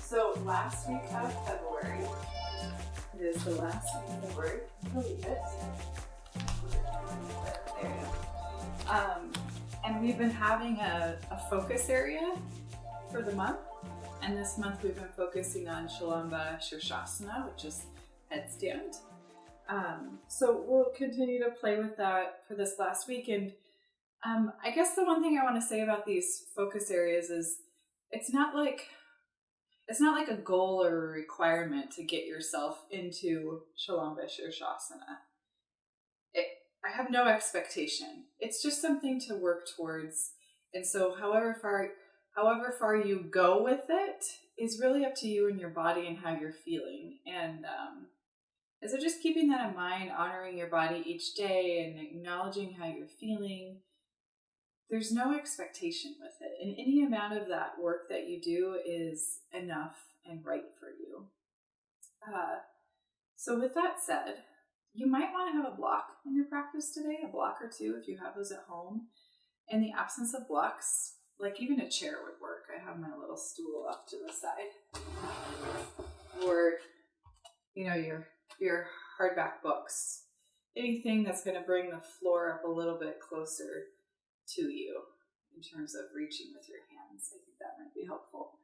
So last week of February, it is the last week of February, believe it. There you go. And we've been having a focus area for the month. And this month we've been focusing on Shalamba Shirshasana, which is headstand. So we'll continue to play with that for this last week. And I guess the one thing I want to say about these focus areas is it's not like a goal or a requirement to get yourself into Shalamba Shirshasana. I have no expectation. It's just something to work towards. And so however far you go with it is really up to you and your body and how you're feeling. And so just keeping that in mind, honoring your body each day and acknowledging how you're feeling. There's no expectation with it. And any amount of that work that you do is enough and right for you. So with that said, you might want to have a block in your practice today, a block or two if you have those at home. In the absence of blocks, like even a chair would work. I have my little stool up to the side. Or, your hardback books. Anything that's going to bring the floor up a little bit closer to you in terms of reaching with your hands. I think that might be helpful.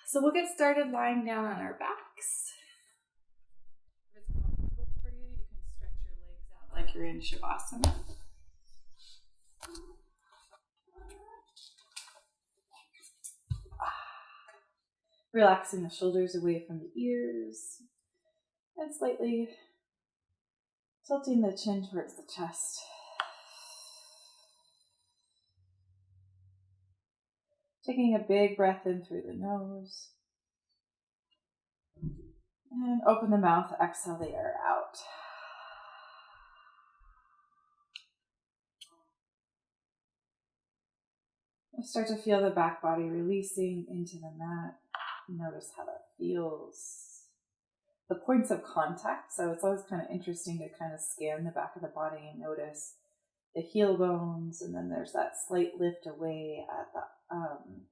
So we'll get started lying down on our backs. If it's comfortable for you, you can stretch your legs out like you're in Shavasana. Relaxing the shoulders away from the ears and slightly tilting the chin towards the chest. Taking a big breath in through the nose. And open the mouth, exhale the air out. Start to feel the back body releasing into the mat. Notice how that feels. The points of contact. So it's always kind of interesting to kind of scan the back of the body and notice the heel bones. And then there's that slight lift away at the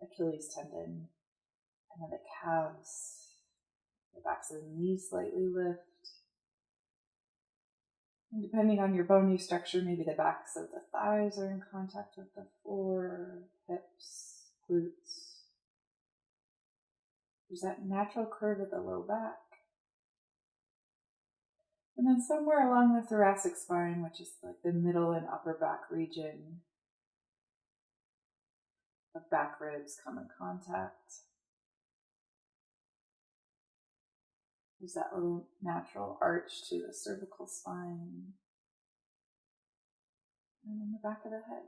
Achilles tendon. And then the calves. The backs of the knees slightly lift. And depending on your bony structure, maybe the backs of the thighs are in contact with the floor, hips, glutes. There's that natural curve at the low back. And then somewhere along the thoracic spine, which is like the middle and upper back region, the back ribs come in contact. There's that little natural arch to the cervical spine. And then the back of the head.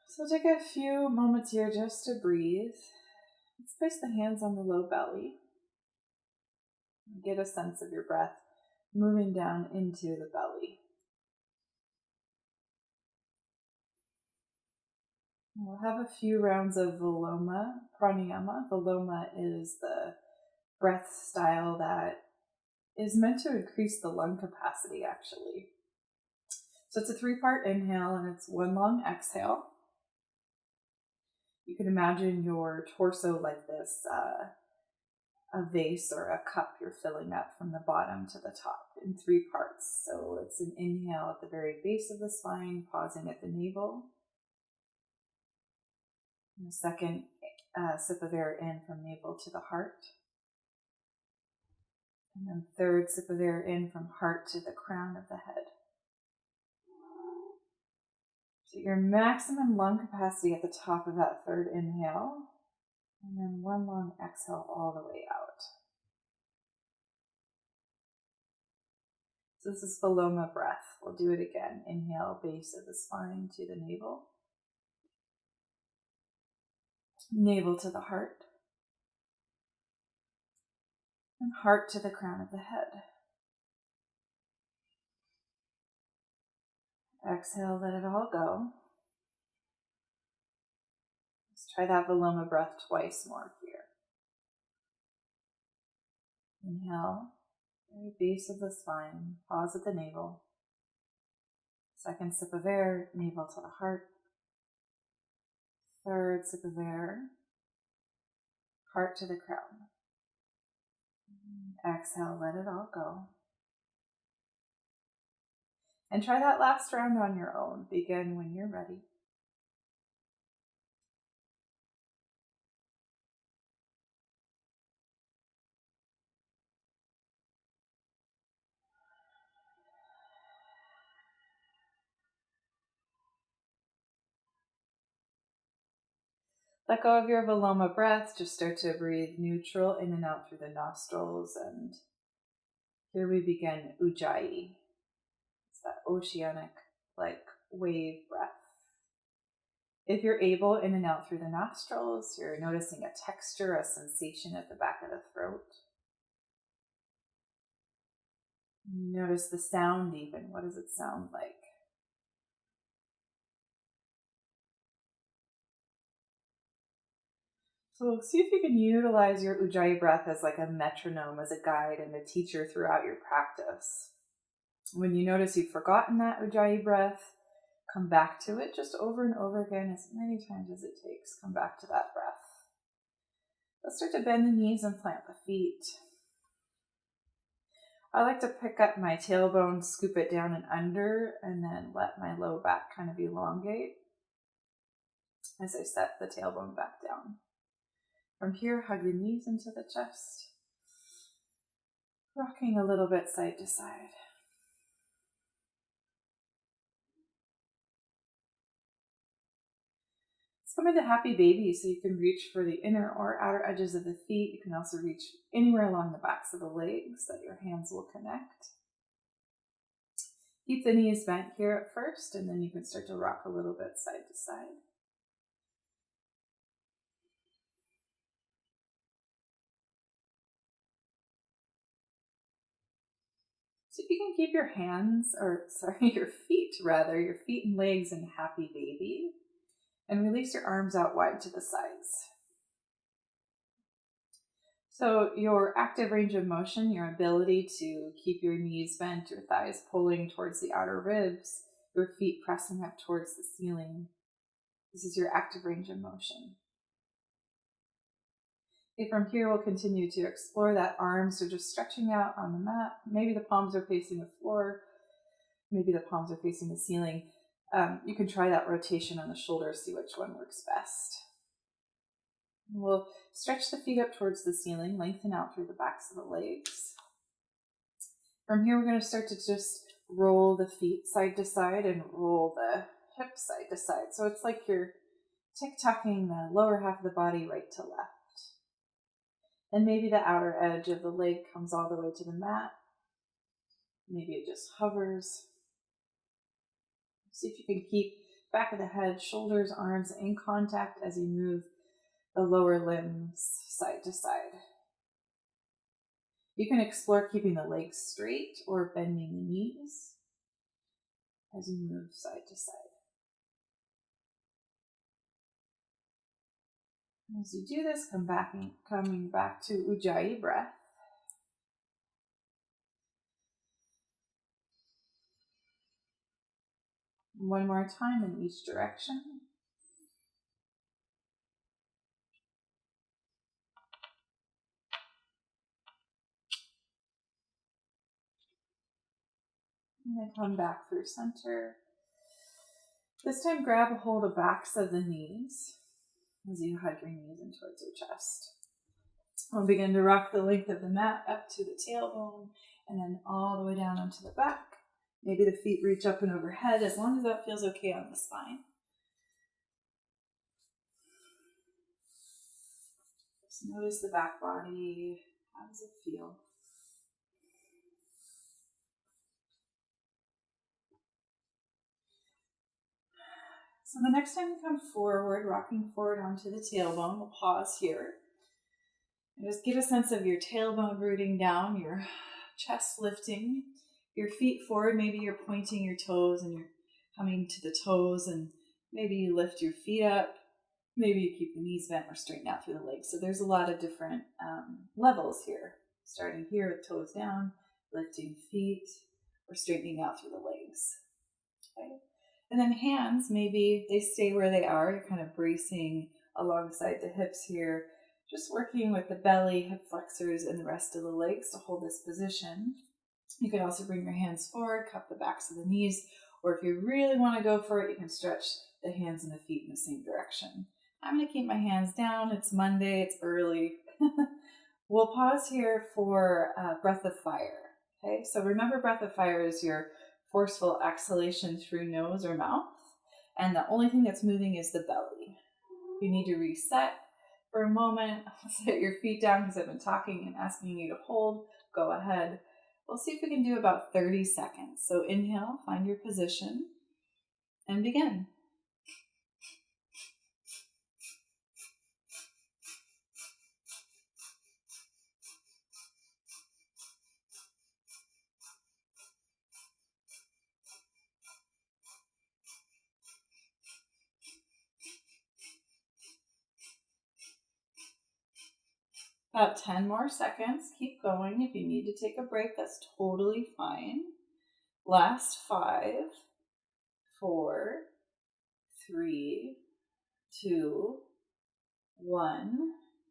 So take a few moments here just to breathe. Let's place the hands on the low belly. Get a sense of your breath moving down into the belly. We'll have a few rounds of Viloma, pranayama. Viloma is the breath style that is meant to increase the lung capacity, actually. So it's a 3-part inhale and it's 1 long exhale. You can imagine your torso like this, a vase or a cup you're filling up from the bottom to the top in 3 parts. So it's an inhale at the very base of the spine, pausing at the navel. And a second sip of air in from navel to the heart. And then third sip of air in from heart to the crown of the head. So your maximum lung capacity at the top of that third inhale, and then 1 long exhale all the way out. So this is Viloma breath. We'll do it again. Inhale, base of the spine to the navel. Navel to the heart. And heart to the crown of the head. Exhale, let it all go. Let's try that Viloma breath twice more here. Inhale, very base of the spine, pause at the navel. Second sip of air, navel to the heart. Third sip of air. Heart to the crown. Exhale, let it all go. And try that last round on your own. Begin when you're ready. Let go of your Viloma breath. Just start to breathe neutral in and out through the nostrils. And here we begin Ujjayi. It's that oceanic, like wave breath. If you're able, in and out through the nostrils, you're noticing a texture, a sensation at the back of the throat. Notice the sound even. What does it sound like? So see if you can utilize your Ujjayi breath as like a metronome, as a guide and a teacher throughout your practice. When you notice you've forgotten that Ujjayi breath, come back to it just over and over again, as many times as it takes. Come back to that breath. Let's start to bend the knees and plant the feet. I like to pick up my tailbone, scoop it down and under, and then let my low back kind of elongate as I set the tailbone back down. From here, hug the knees into the chest, rocking a little bit side to side. Let's come into happy baby, so you can reach for the inner or outer edges of the feet. You can also reach anywhere along the backs of the legs that your hands will connect. Keep the knees bent here at first, and then you can start to rock a little bit side to side. So you can keep your your feet and legs in happy baby, and release your arms out wide to the sides. So your active range of motion, your ability to keep your knees bent, your thighs pulling towards the outer ribs, your feet pressing up towards the ceiling. This is your active range of motion. Okay, from here, we'll continue to explore that arms are just stretching out on the mat. Maybe the palms are facing the floor. Maybe the palms are facing the ceiling. You can try that rotation on the shoulders, see which one works best. We'll stretch the feet up towards the ceiling, lengthen out through the backs of the legs. From here, we're going to start to just roll the feet side to side and roll the hips side to side. So it's like you're tick-tocking the lower half of the body right to left. And maybe the outer edge of the leg comes all the way to the mat. Maybe it just hovers. See if you can keep back of the head, shoulders, arms in contact as you move the lower limbs side to side. You can explore keeping the legs straight or bending the knees as you move side to side. As you do this, coming back to Ujjayi breath. One more time in each direction. And then come back through center. This time, grab a hold of backs of the knees as you hug your knees in towards your chest. We'll begin to rock the length of the mat up to the tailbone and then all the way down onto the back. Maybe the feet reach up and overhead, as long as that feels okay on the spine. Just notice the back body. How does it feel? So the next time you come forward, rocking forward onto the tailbone, we'll pause here. And just get a sense of your tailbone rooting down, your chest lifting, your feet forward. Maybe you're pointing your toes and you're coming to the toes, and maybe you lift your feet up. Maybe you keep the knees bent or straighten out through the legs. So there's a lot of different levels here. Starting here with toes down, lifting feet, or straightening out through the legs. Okay. And then hands, maybe they stay where they are. You're kind of bracing alongside the hips here, just working with the belly, hip flexors, and the rest of the legs to hold this position. You can also bring your hands forward, cup the backs of the knees, or if you really want to go for it, you can stretch the hands and the feet in the same direction. I'm going to keep my hands down. It's Monday, it's early. We'll pause here for breath of fire. Okay, so remember, breath of fire is your forceful exhalation through nose or mouth, and the only thing that's moving is the belly. You need to reset for a moment. Set your feet down because I've been talking and asking you to hold. Go ahead. We'll see if we can do about 30 seconds. So inhale, find your position, and begin. About 10 more seconds. Keep going. If you need to take a break, that's totally fine. Last 5, 4, 3, 2, 1.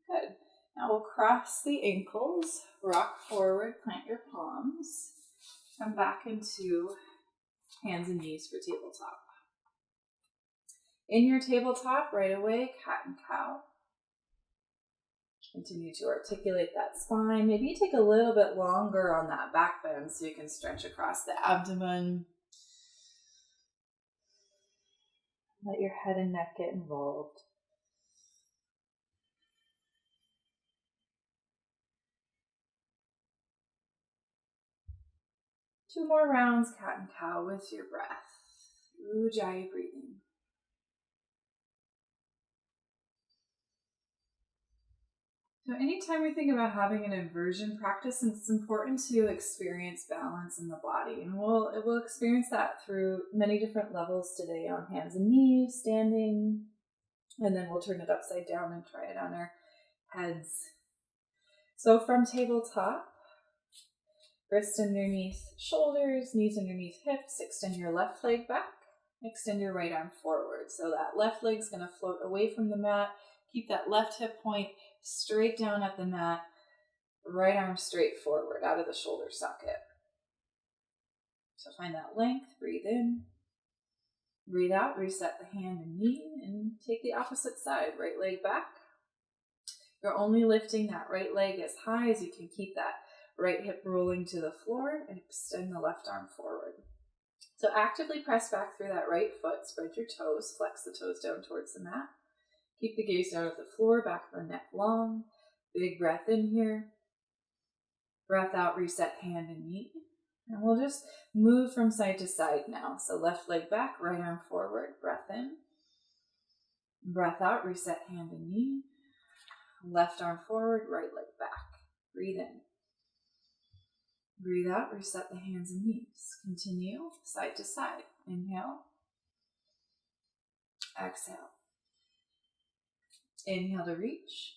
Good. Now we'll cross the ankles, rock forward, plant your palms, come back into hands and knees for tabletop. In your tabletop, right away, cat and cow. Continue to articulate that spine. Maybe you take a little bit longer on that back bend so you can stretch across the abdomen. Let your head and neck get involved. Two more rounds, cat and cow, with your breath. Ujjayi breathing. So anytime we think about having an inversion practice, it's important to experience balance in the body. And we'll experience that through many different levels today, on hands and knees, standing, and then we'll turn it upside down and try it on our heads. So from tabletop, wrists underneath shoulders, knees underneath hips, extend your left leg back, extend your right arm forward. So that left leg's going to float away from the mat. Keep that left hip point straight down at the mat, right arm straight forward out of the shoulder socket. So find that length, breathe in, breathe out, reset the hand and knee, and take the opposite side, right leg back. You're only lifting that right leg as high as you can keep that right hip rolling to the floor, and extend the left arm forward. So actively press back through that right foot, spread your toes, flex the toes down towards the mat. Keep the gaze down at the floor, back of the neck long. Big breath in here. Breath out, reset hand and knee. And we'll just move from side to side now. So left leg back, right arm forward, breath in. Breath out, reset hand and knee. Left arm forward, right leg back. Breathe in. Breathe out, reset the hands and knees. Continue side to side. Inhale. Exhale. Inhale to reach.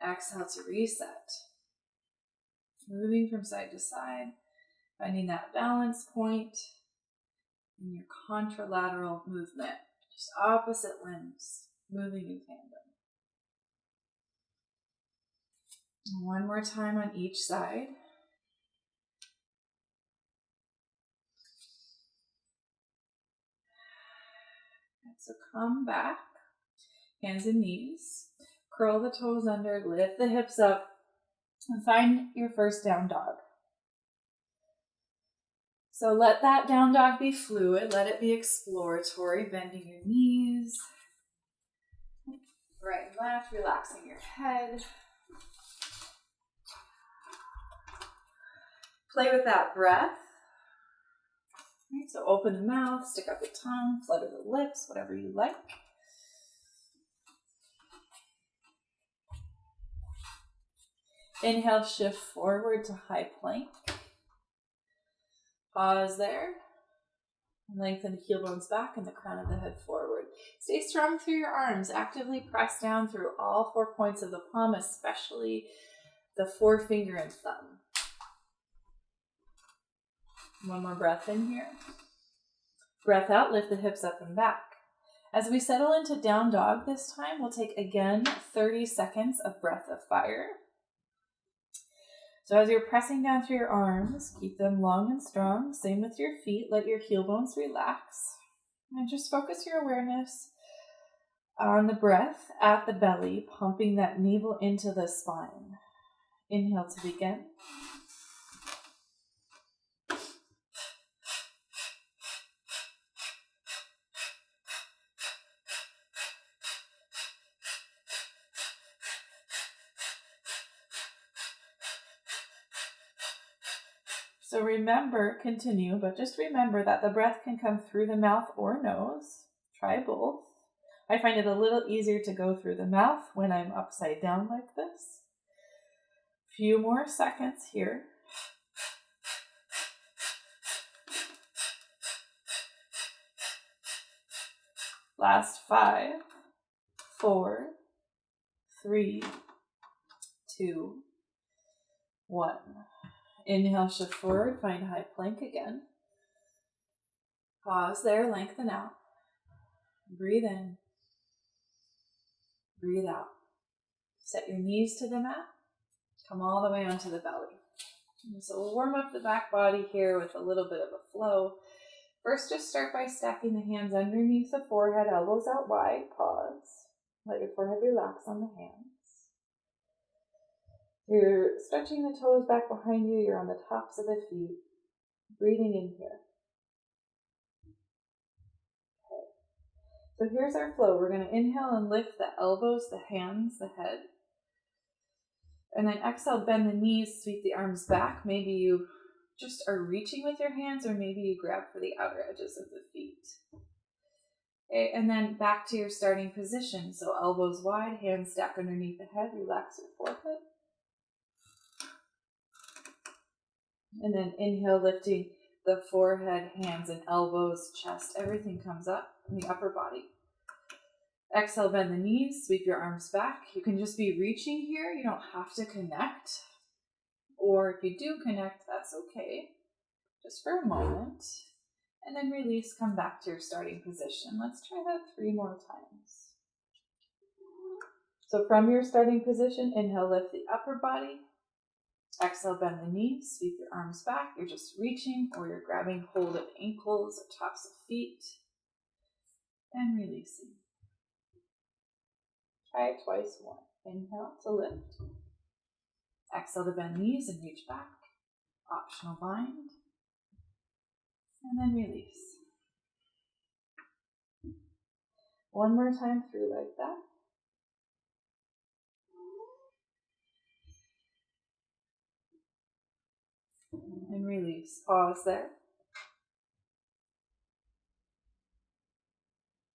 Exhale to reset. Moving from side to side, finding that balance point in your contralateral movement. Just opposite limbs moving in tandem. And one more time on each side. So come back, hands and knees, curl the toes under, lift the hips up, and find your first down dog. So let that down dog be fluid, let it be exploratory, bending your knees, right and left, relaxing your head. Play with that breath. Right, so open the mouth, stick out the tongue, flutter the lips, whatever you like. Inhale, shift forward to high plank. Pause there. Lengthen the heel bones back and the crown of the head forward. Stay strong through your arms. Actively press down through all 4 points of the palm, especially the forefinger and thumb. One more breath in here. Breath out, lift the hips up and back. As we settle into down dog this time, we'll take again 30 seconds of breath of fire. So as you're pressing down through your arms, keep them long and strong. Same with your feet. Let your heel bones relax. And just focus your awareness on the breath at the belly, pumping that navel into the spine. Inhale to begin. So continue, but just remember that the breath can come through the mouth or nose. Try both. I find it a little easier to go through the mouth when I'm upside down like this. Few more seconds here. Last 5, 4, 3, 2, 1. Inhale, shift forward, find high plank again. Pause there, lengthen out. Breathe in. Breathe out. Set your knees to the mat. Come all the way onto the belly. So we'll warm up the back body here with a little bit of a flow. First, just start by stacking the hands underneath the forehead, elbows out wide. Pause. Let your forehead relax on the hands. You're stretching the toes back behind you. You're on the tops of the feet. Breathing in here. Okay. So here's our flow. We're going to inhale and lift the elbows, the hands, the head. And then exhale, bend the knees, sweep the arms back. Maybe you just are reaching with your hands, or maybe you grab for the outer edges of the feet. Okay, and then back to your starting position. So elbows wide, hands stack underneath the head. Relax your forehead. And then inhale, lifting the forehead, hands and elbows, chest, everything comes up in the upper body. Exhale, bend the knees, sweep your arms back. You can just be reaching here. You don't have to connect. Or if you do connect, that's okay. Just for a moment. And then release, come back to your starting position. Let's try that 3 more times. So from your starting position, inhale, lift the upper body. Exhale, bend the knees, sweep your arms back. You're just reaching, or you're grabbing hold of ankles or tops of feet. And releasing. Try it twice more. Inhale to lift. Exhale to bend knees and reach back. Optional bind. And then release. 1 more time through like that. And release. Pause there.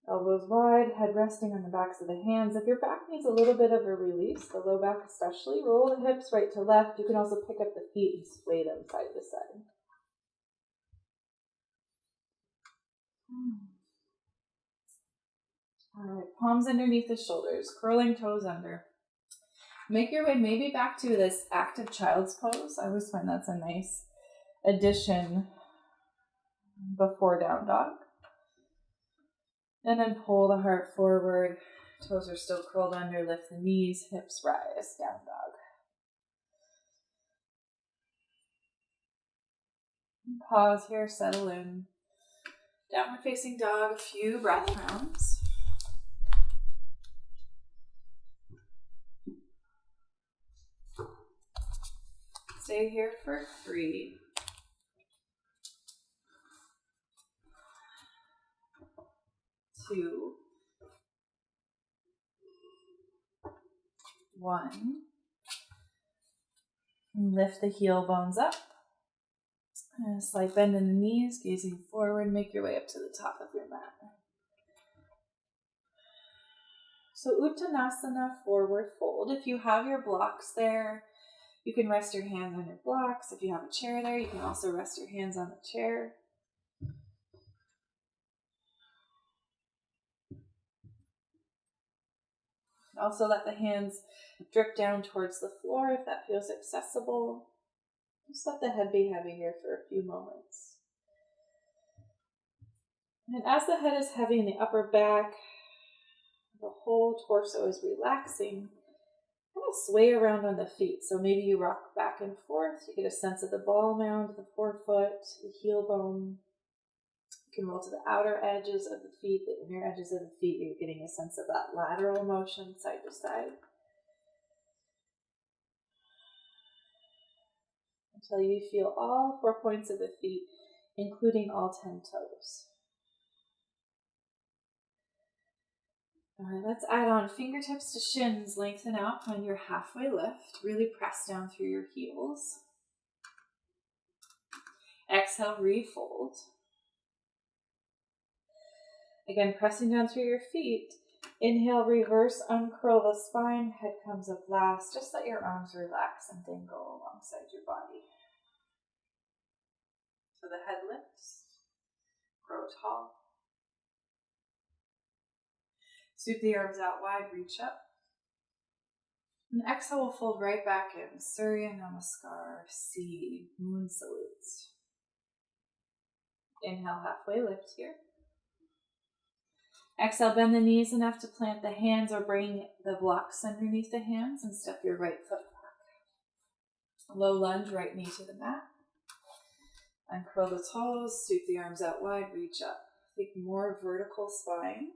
Elbows wide, head resting on the backs of the hands. If your back needs a little bit of a release, the low back especially, roll the hips right to left. You can also pick up the feet and sway them side to side. All right, palms underneath the shoulders, curling toes under. Make your way maybe back to this active child's pose. I always find that's a nice addition before down dog. And then pull the heart forward. Toes are still curled under. Lift the knees, hips rise, down dog. Pause here, settle in. Downward facing dog, a few breath rounds. Stay here for 3. 2, 1. And lift the heel bones up. And a slight bend in the knees, gazing forward. Make your way up to the top of your mat. So Uttanasana, forward fold. If you have your blocks there, you can rest your hands on your blocks. If you have a chair there, you can also rest your hands on the chair. Also let the hands drip down towards the floor if that feels accessible. Just let the head be heavy here for a few moments. And as the head is heavy in the upper back, the whole torso is relaxing. Kind of sway around on the feet. So maybe you rock back and forth. You get a sense of the ball mound, the forefoot, the heel bone. You can roll to the outer edges of the feet, the inner edges of the feet. You're getting a sense of that lateral motion side to side. Until you feel all 4 points of the feet, including all 10 toes. All right, let's add on fingertips to shins. Lengthen out, find your halfway lift. Really press down through your heels. Exhale, refold. Again, pressing down through your feet. Inhale, reverse, uncurl the spine. Head comes up last. Just let your arms relax and dangle alongside your body. So the head lifts. Grow tall. Sweep the arms out wide, reach up. And exhale, we'll fold right back in. Surya Namaskar, C, moon salutes. Inhale, halfway lift here. Exhale, bend the knees enough to plant the hands or bring the blocks underneath the hands and step your right foot back. Low lunge, right knee to the mat. Uncurl the toes, sweep the arms out wide, reach up. Think more vertical spine.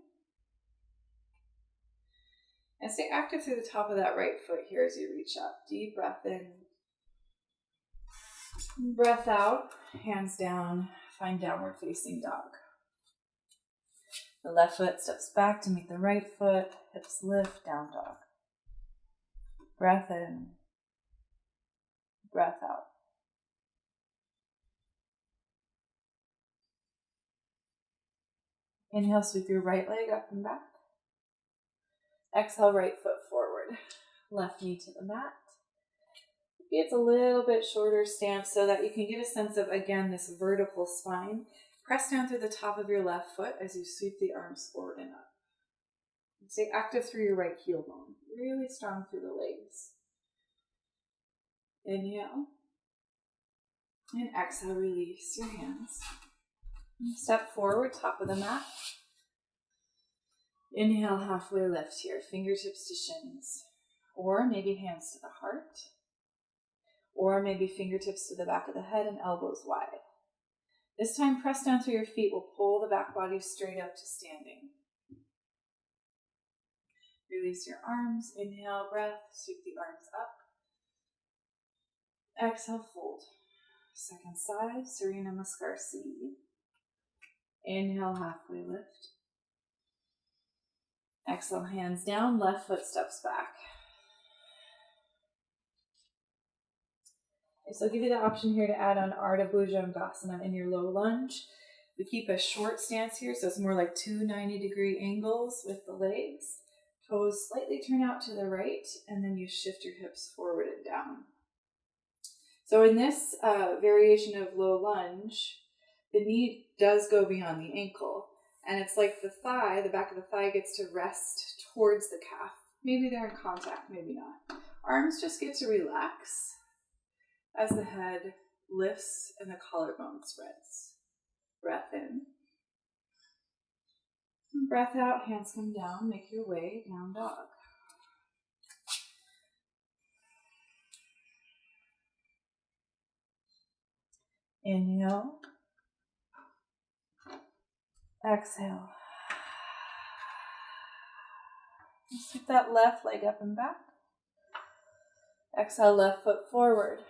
And stay active through the top of that right foot here as you reach up. Deep breath in. Breath out, hands down, find downward facing dog. The left foot steps back to meet the right foot, hips lift, down dog. Breath in, breath out. Inhale, sweep your right leg up and back. Exhale, right foot forward. Left knee to the mat. Maybe it's a little bit shorter stance so that you can get a sense of, again, this vertical spine. Press down through the top of your left foot as you sweep the arms forward and up. And stay active through your right heel bone. Really strong through the legs. Inhale. And exhale, release your hands. Step forward, top of the mat. Inhale, halfway lift here, fingertips to shins. Or maybe hands to the heart. Or maybe fingertips to the back of the head and elbows wide. This time, press down through your feet. We'll pull the back body straight up to standing. Release your arms. Inhale, breath. Sweep the arms up. Exhale, fold. Second side, Surya Namaskar C. Inhale, halfway lift. Exhale, hands down, left foot steps back. Okay, so I'll give you the option here to add on Ardha Bhujangasana in your low lunge. We keep a short stance here, so it's more like 2 90-degree angles with the legs. Toes slightly turn out to the right, and then you shift your hips forward and down. So in this variation of low lunge, the knee does go beyond the ankle. And it's like the thigh, the back of the thigh gets to rest towards the calf. Maybe they're in contact, maybe not. Arms just get to relax as the head lifts and the collarbone spreads. Breath in. Breath out, hands come down, make your way, down dog. Inhale. Exhale. Sweep that left leg up and back. Exhale, left foot forward.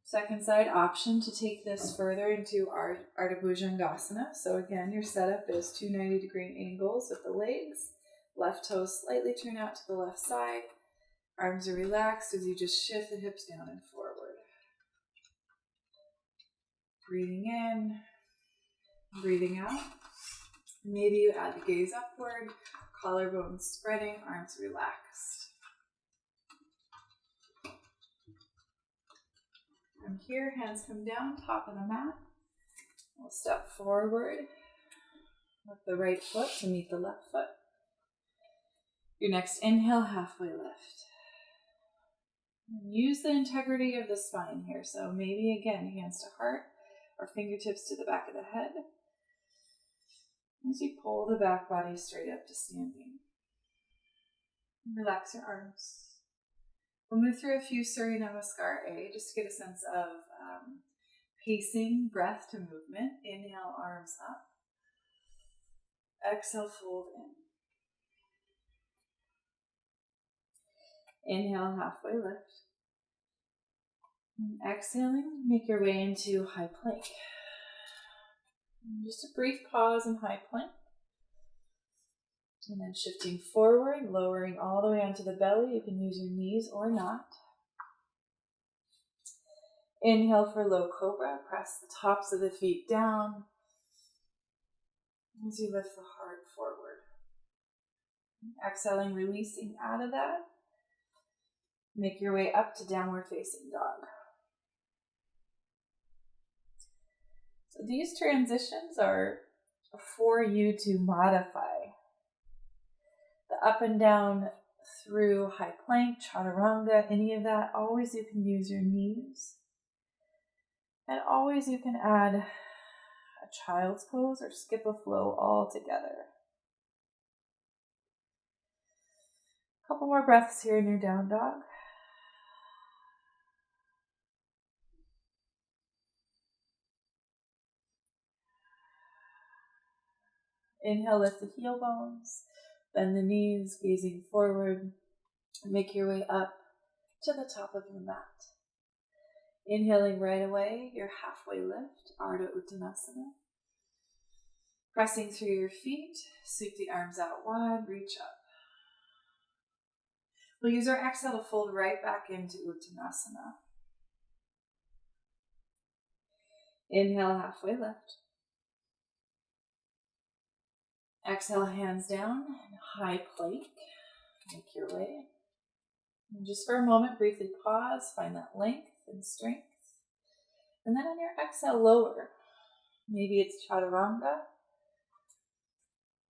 Second side option to take this further into Ardha Bhujangasana. So again, your setup is 2 90-degree angles with the legs. Left toes slightly turn out to the left side. Arms are relaxed as you just shift the hips down and forward. Breathing in, breathing out. Maybe you add the gaze upward, collarbones spreading, arms relaxed. From here, hands come down, top of the mat. We'll step forward with the right foot to meet the left foot. Your next inhale, halfway lift. And use the integrity of the spine here. So maybe again, hands to heart or fingertips to the back of the head. As you pull the back body straight up to standing. Relax your arms. We'll move through a few Surya Namaskar A just to get a sense of pacing, breath to movement. Inhale, arms up. Exhale, fold in. Inhale, halfway lift. And exhaling, make your way into high plank. And just a brief pause in high plank. And then shifting forward, lowering all the way onto the belly. You can use your knees or not. Inhale for low cobra. Press the tops of the feet down as you lift the heart forward. Exhaling, releasing out of that. Make your way up to downward facing dog. So these transitions are for you to modify. The up and down through high plank, chaturanga, any of that, always you can use your knees. And always you can add a child's pose or skip a flow all together. A couple more breaths here in your down dog. Inhale, lift the heel bones, bend the knees, gazing forward. Make your way up to the top of your mat. Inhaling right away, your halfway lift, Ardha Uttanasana. Pressing through your feet, sweep the arms out wide, reach up. We'll use our exhale to fold right back into Uttanasana. Inhale, halfway lift. Exhale, hands down, and high plank. Make your way. And just for a moment, briefly pause, find that length and strength. And then on your exhale, lower. Maybe it's chaturanga.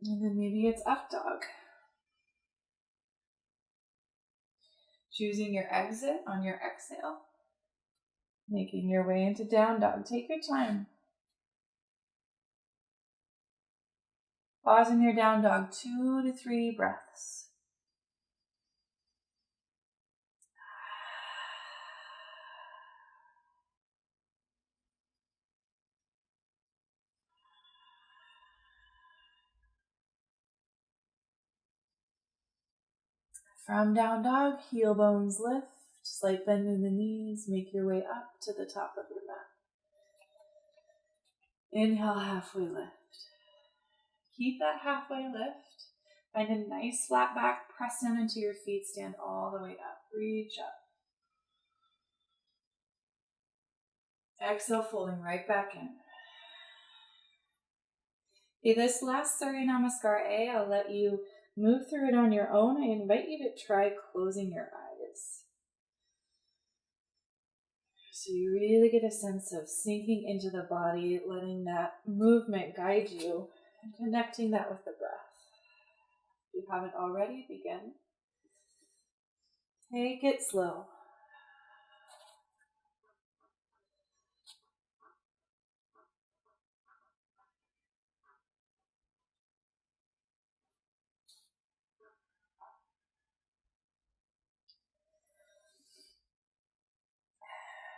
And then maybe it's up dog. Choosing your exit on your exhale. Making your way into down dog. Take your time. Pause in your down dog, 2 to 3 breaths. From down dog, heel bones lift, slight bend in the knees, make your way up to the top of your mat. Inhale, halfway lift. Keep that halfway lift. Find a nice flat back, press down into your feet, stand all the way up, reach up. Exhale, folding right back in. Okay, this last Surya Namaskar A, I'll let you move through it on your own. I invite you to try closing your eyes. So you really get a sense of sinking into the body, letting that movement guide you, and connecting that with the breath. If you haven't already, begin. Take it slow.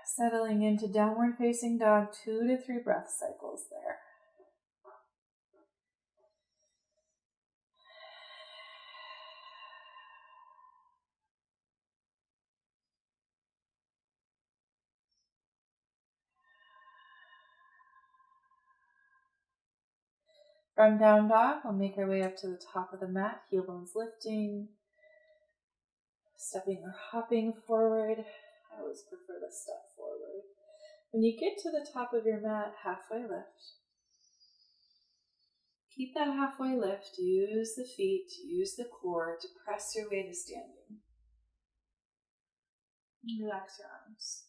Settling into downward facing dog, 2 to 3 breath cycles there. From down dog, we'll make our way up to the top of the mat, heel bones lifting, stepping or hopping forward. I always prefer to step forward. When you get to the top of your mat, halfway lift. Keep that halfway lift. Use the feet, use the core to press your way to standing. Relax your arms.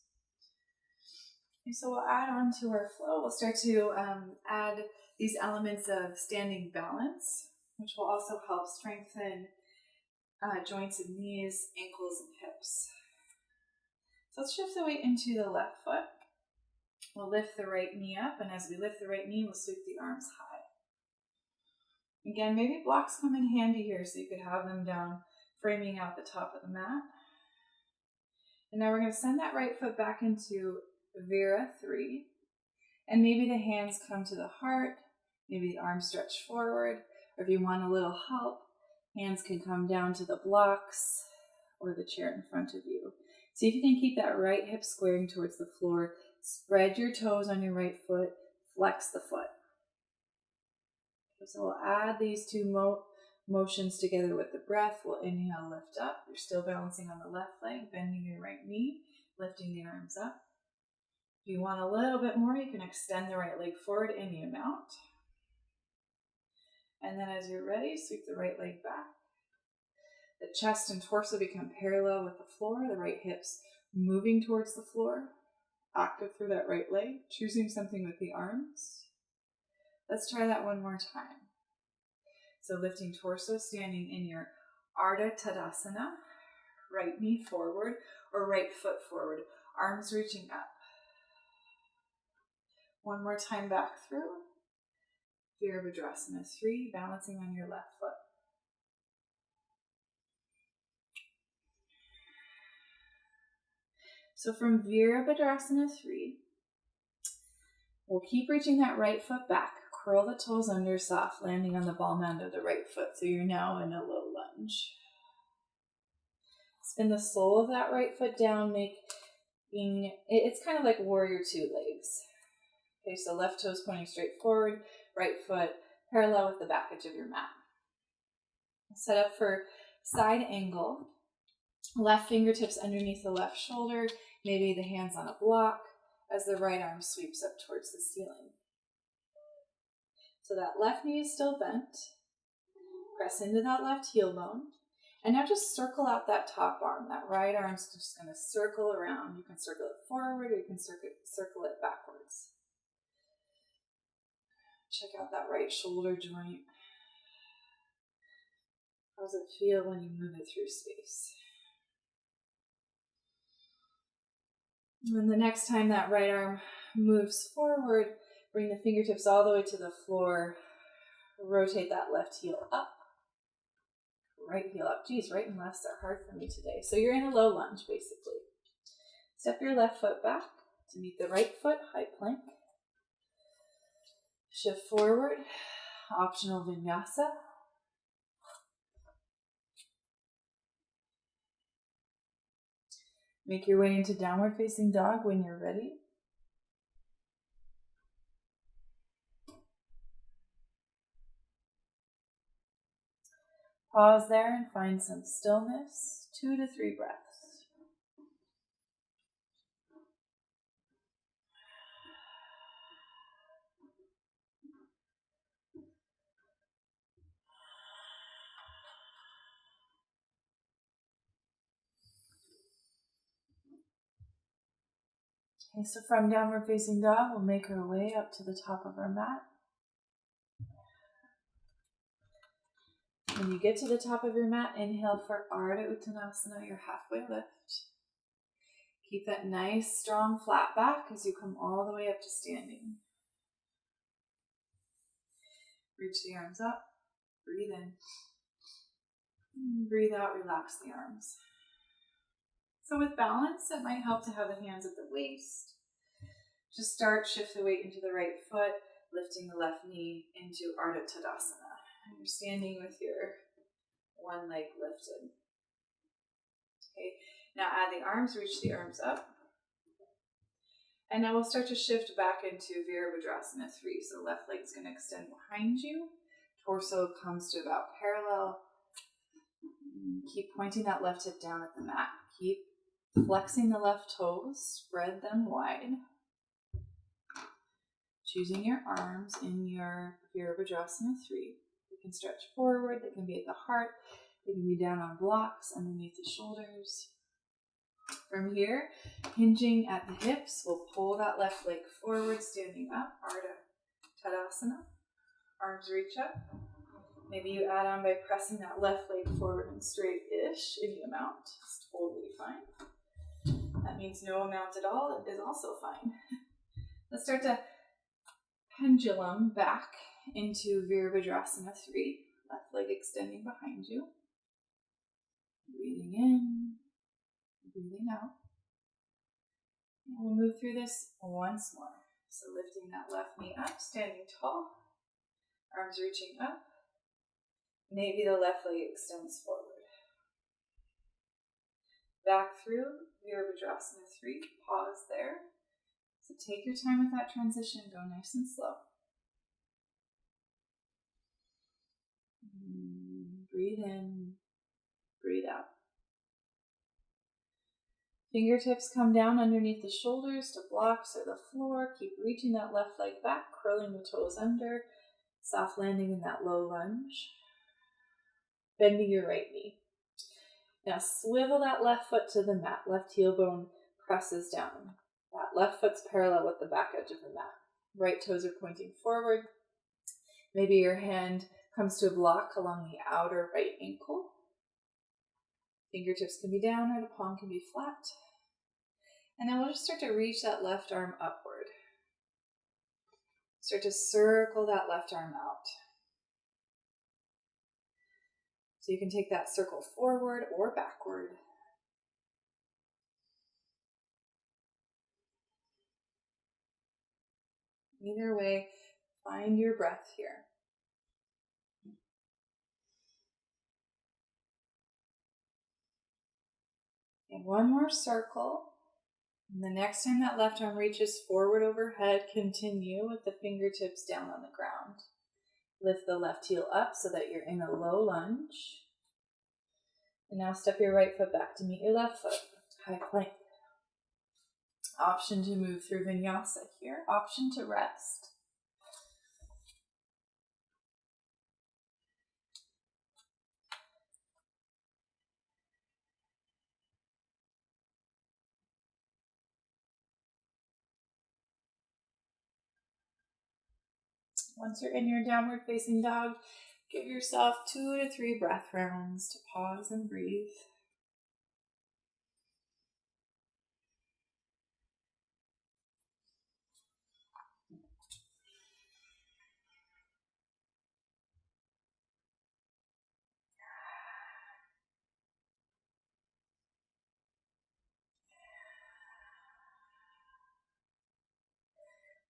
Okay, so we'll add on to our flow. We'll start to add these elements of standing balance, which will also help strengthen joints of knees, ankles, and hips. So let's shift the weight into the left foot. We'll lift the right knee up, and as we lift the right knee, we'll sweep the arms high. Again, maybe blocks come in handy here, so you could have them down, framing out the top of the mat. And now we're going to send that right foot back into Vira 3. And maybe the hands come to the heart, maybe the arms stretch forward, or if you want a little help, hands can come down to the blocks or the chair in front of you. See if you can keep that right hip squaring towards the floor. Spread your toes on your right foot, flex the foot. Okay, so we'll add these two motions together with the breath. We'll inhale, lift up. You're still balancing on the left leg, bending your right knee, lifting the arms up. If you want a little bit more, you can extend the right leg forward any amount. And then as you're ready, sweep the right leg back. The chest and torso become parallel with the floor, the right hips moving towards the floor, active through that right leg, choosing something with the arms. Let's try that one more time. So lifting torso, standing in your Ardha Tadasana, right knee forward or right foot forward, arms reaching up. One more time back through. Virabhadrasana 3, balancing on your left foot. So from Virabhadrasana 3, we'll keep reaching that right foot back. Curl the toes under, soft landing on the ball mound of the right foot. So you're now in a low lunge. Spin the sole of that right foot down, it's kind of like warrior 2 legs. Okay, so left toes pointing straight forward, right foot parallel with the back edge of your mat. Set up for side angle. Left fingertips underneath the left shoulder, maybe the hands on a block as the right arm sweeps up towards the ceiling. So that left knee is still bent. Press into that left heel bone. And now just circle out that top arm. That right arm's just going to circle around. You can circle it forward or you can circle it backwards. Check out that right shoulder joint. How does it feel when you move it through space? And then the next time that right arm moves forward, bring the fingertips all the way to the floor. Rotate that left heel up. Right heel up. Geez, right and lefts are hard for me today. So you're in a low lunge, basically. Step your left foot back to meet the right foot, high plank. Shift forward, optional vinyasa. Make your way into downward facing dog when you're ready. Pause there and find some stillness, 2 to 3 breaths. Okay, so from downward facing dog, we'll make our way up to the top of our mat. When you get to the top of your mat, inhale for Ardha Uttanasana, your halfway lift. Keep that nice, strong, flat back as you come all the way up to standing. Reach the arms up, breathe in. Breathe out, relax the arms. So with balance, it might help to have the hands at the waist. Just shift the weight into the right foot, lifting the left knee into Ardha Tadasana. You're standing with your one leg lifted. Okay, now add the arms, reach the arms up. And now we'll start to shift back into Virabhadrasana 3. So left leg's going to extend behind you. Torso comes to about parallel. Keep pointing that left hip down at the mat. Keep flexing the left toes, spread them wide. Choosing your arms in your Virabhadrasana 3. You can stretch forward, they can be at the heart, they can be down on blocks underneath the shoulders. From here, hinging at the hips, we'll pull that left leg forward, standing up, Ardha Tadasana. Arms reach up. Maybe you add on by pressing that left leg forward and straight-ish, any amount. It's totally fine. That means no amount at all is also fine. Let's start to pendulum back into Virabhadrasana 3. Left leg extending behind you. Breathing in, breathing out. And we'll move through this once more. So lifting that left knee up, standing tall, arms reaching up. Maybe the left leg extends forward. Back through Virabhadrasana 3, pause there. So take your time with that transition, go nice and slow. Breathe in, breathe out. Fingertips come down underneath the shoulders to blocks or the floor. Keep reaching that left leg back, curling the toes under. Soft landing in that low lunge. Bending your right knee. Now swivel that left foot to the mat. Left heel bone presses down. That left foot's parallel with the back edge of the mat. Right toes are pointing forward. Maybe your hand comes to a block along the outer right ankle. Fingertips can be down or the palm can be flat. And then we'll just start to reach that left arm upward. Start to circle that left arm out. So you can take that circle forward or backward. Either way, find your breath here. And one more circle. And the next time that left arm reaches forward overhead, continue with the fingertips down on the ground. Lift the left heel up so that you're in a low lunge. And now step your right foot back to meet your left foot. High plank. Option to move through Vinyasa here. Option to rest. Once you're in your downward facing dog, give yourself 2 to 3 breath rounds to pause and breathe.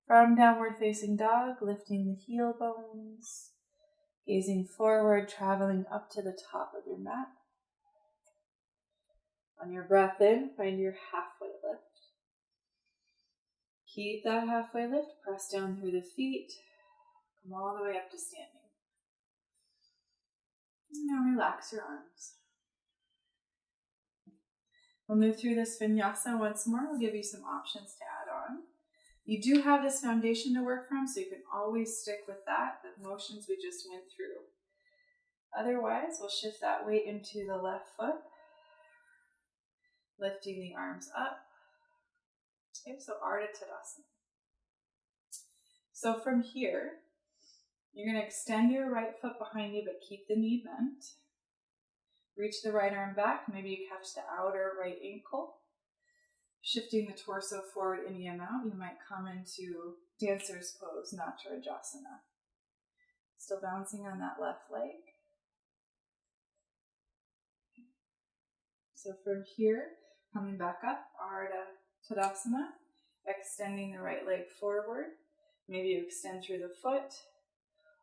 From downward facing dog, lifting the heel bones, gazing forward, traveling up to the top of your mat. On your breath in, find your halfway lift. Keep that halfway lift, press down through the feet, come all the way up to standing. Now relax your arms. We'll move through this Vinyasa once more. We'll give you some options to add on. You do have this foundation to work from, so you can always stick with that, the motions we just went through. Otherwise, we'll shift that weight into the left foot, lifting the arms up. Okay, so Ardha Tadasana. So from here, you're going to extend your right foot behind you, but keep the knee bent. Reach the right arm back. Maybe you catch the outer right ankle. Shifting the torso forward any amount, you might come into dancer's pose, Natarajasana. Still balancing on that left leg. So from here, coming back up, Ardha Tadasana, extending the right leg forward. Maybe you extend through the foot,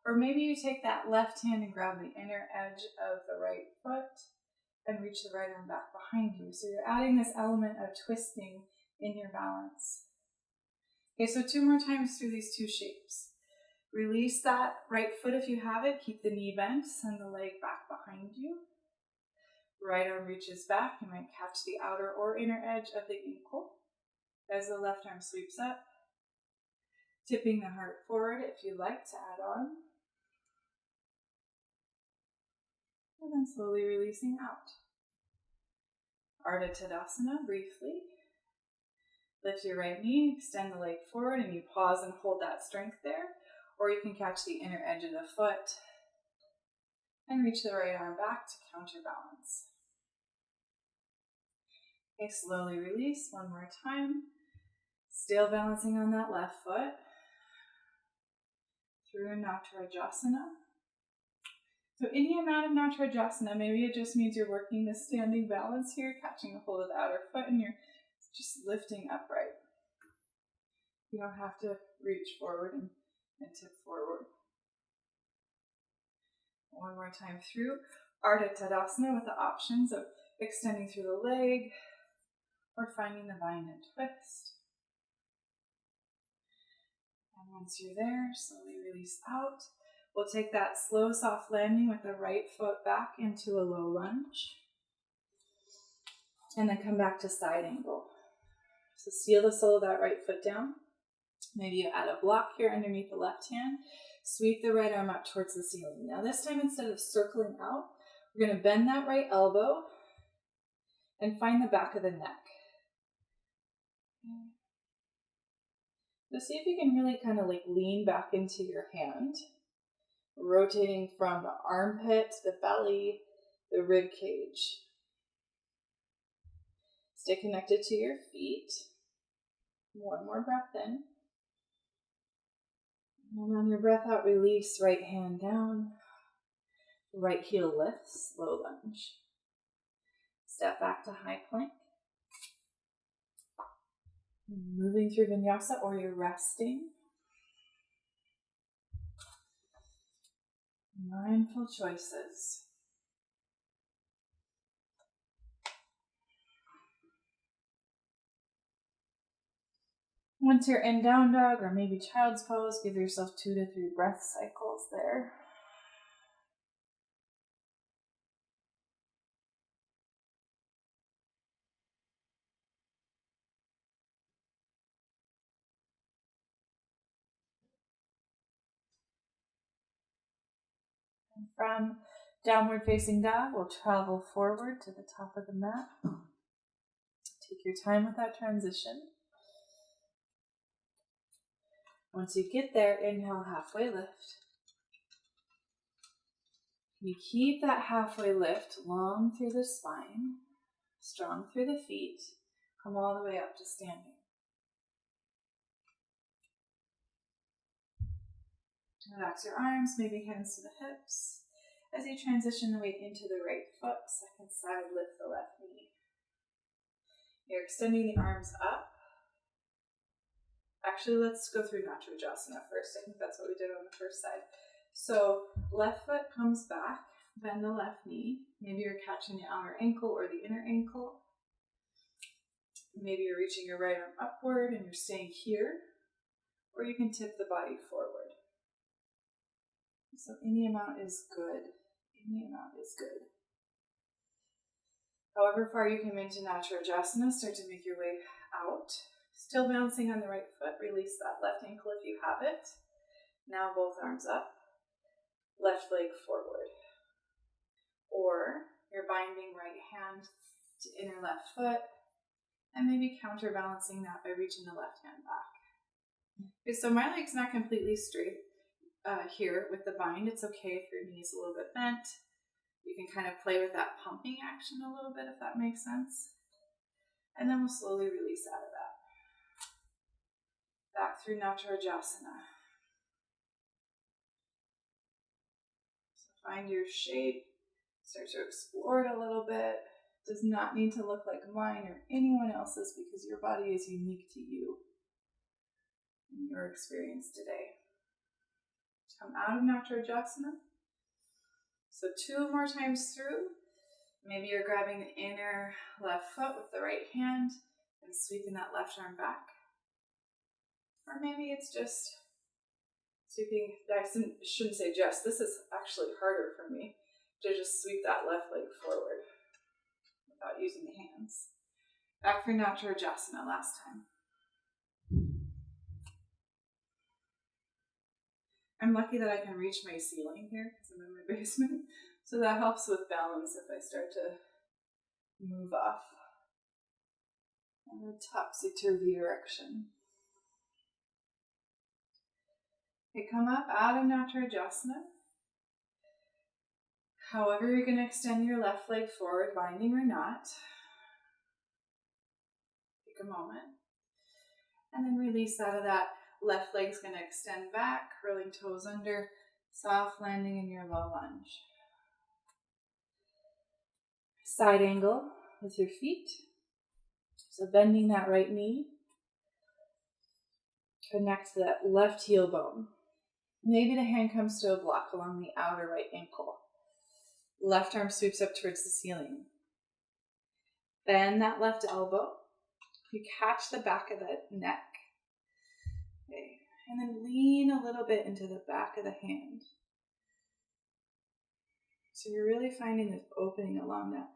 or maybe you take that left hand and grab the inner edge of the right foot and reach the right arm back behind you. So you're adding this element of twisting in your balance. Okay, so 2 more times through these 2 shapes. Release that right foot if you have it. Keep the knee bent. Send the leg back behind you. Right arm reaches back. You might catch the outer or inner edge of the ankle as the left arm sweeps up. Tipping the heart forward if you'd like to add on. And then slowly releasing out. Ardha Tadasana, briefly. Lift your right knee, extend the leg forward, and you pause and hold that strength there. Or you can catch the inner edge of the foot and reach the right arm back to counterbalance. Okay, slowly release 1 more time. Still balancing on that left foot. through Natarajasana. So any amount of Natarajasana, maybe it just means you're working this standing balance here, catching a hold of the outer foot, and you're just lifting upright. You don't have to reach forward and tip forward. One more time through Ardha Tadasana with the options of extending through the leg or finding the bind and twist. And once you're there, slowly release out. We'll take that slow, soft landing with the right foot back into a low lunge. And then come back to side angle. So seal the sole of that right foot down. Maybe you add a block here underneath the left hand. Sweep the right arm up towards the ceiling. Now this time, instead of circling out, we're going to bend that right elbow and find the back of the neck. So see if you can really kind of like lean back into your hand, rotating from the armpit, the belly, the rib cage. Stay connected to your feet. One more breath in. And on your breath out, release, right hand down. Right heel lifts, low lunge. Step back to high plank. Moving through Vinyasa, or you're resting. Mindful choices. Once you're in down dog or maybe child's pose, give yourself 2 to 3 breath cycles there. And from downward facing dog, we'll travel forward to the top of the mat. Take your time with that transition. Once you get there, inhale, halfway lift. You keep that halfway lift long through the spine, strong through the feet. Come all the way up to standing. Relax your arms, maybe hands to the hips. As you transition the weight into the right foot, second side, lift the left knee. You're extending the arms up. Actually, let's go through Natarajasana first. I think that's what we did on the first side. So left foot comes back, bend the left knee. Maybe you're catching the outer ankle or the inner ankle. Maybe you're reaching your right arm upward and you're staying here, or you can tip the body forward. So any amount is good. Any amount is good. However far you come into Natarajasana, start to make your way out. Still bouncing on the right foot, release that left ankle if you have it. Now both arms up, left leg forward. Or you're binding right hand to inner left foot, and maybe counterbalancing that by reaching the left hand back. Okay, so my leg's not completely straight here with the bind. It's okay if your knee's a little bit bent. You can kind of play with that pumping action a little bit, if that makes sense. And then we'll slowly release out of that. Back through Natarajasana. So find your shape. Start to explore it a little bit. It does not need to look like mine or anyone else's, because your body is unique to you and your experience today. Come out of Natarajasana. So 2 more times through. Maybe you're grabbing the inner left foot with the right hand and sweeping that left arm back. Or maybe it's just sweeping, I shouldn't say just, this is actually harder for me, to just sweep that left leg forward without using the hands. Back for Natarajasana last time. I'm lucky that I can reach my ceiling here because I'm in my basement. So that helps with balance if I start to move off in a topsy-turvy direction. Okay, come up out of Natarajasana. However, you're going to extend your left leg forward, binding or not. Take a moment. And then release out of that left leg's going to extend back, curling toes under, soft landing in your low lunge. Side angle with your feet. So bending that right knee. Connect to that left heel bone. Maybe the hand comes to a block along the outer right ankle. Left arm sweeps up towards the ceiling. Bend that left elbow. You catch the back of the neck. Okay. And then lean a little bit into the back of the hand. So you're really finding this opening along that